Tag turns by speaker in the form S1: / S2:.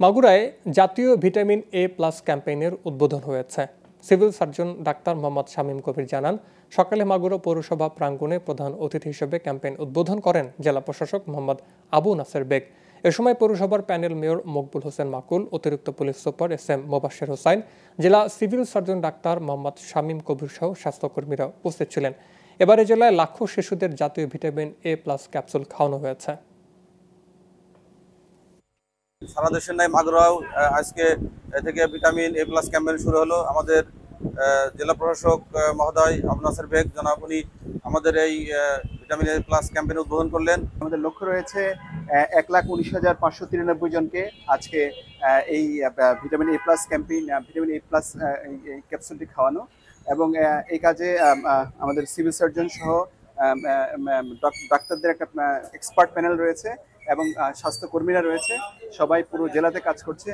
S1: মাগুরায় জাতীয় vitamin A plus ক্যাম্পেইনের উদ্বোধন হয়েছে। Civil surgeon doctor Mohammad Shamim Kabir জানান, সকালে মাগুরা পৌরসভা প্রাঙ্গণে প্রধান অতিথি হিসেবে ক্যাম্পেইন উদ্বোধন করেন জেলা প্রশাসক মোহাম্মদ আবু নাসের বেগ। এ সময় পৌরসভার প্যানেল মেয়র মকবুল হোসেন মাকুল, অতিরিক্ত police super S M. Mobashwer Hossain, জেলা civil surgeon doctor Mohammad Shamim Kabir সহ স্বাস্থ্যকর্মীরা উপস্থিত ছিলেন। এবারে জেলায় লাখো শিশুদের জাতীয় ভিটামিন এ প্লাস ক্যাপসুল খাওয়ানো হয়েছে।
S2: সারা দেশের নাই মাগুরাও আজকে থেকে ভিটামিন এ প্লাস ক্যাম্পেইন শুরু হলো। আমাদের জেলা প্রশাসক মহোদয় আবু নাসের বেগ জনাব উনি আমাদের এই ভিটামিন এ প্লাস ক্যাম্পেইন উদ্বোধন করলেন।
S3: আমাদের লক্ষ্য রয়েছে 1,19,593 জনকে আজকে এই vitamin A plus campaign, vitamin A plus এই ক্যাপসুলটি খাওয়ানো, এবং এই কাজে আমাদের সিভিল সার্জন সহ ডাক্তারদের একটা এক্সপার্ট প্যানেল রয়েছে এবং স্বাস্থ্যকর্মীরা রয়েছে। সবাই পুরো জেলাতে কাজ করছে।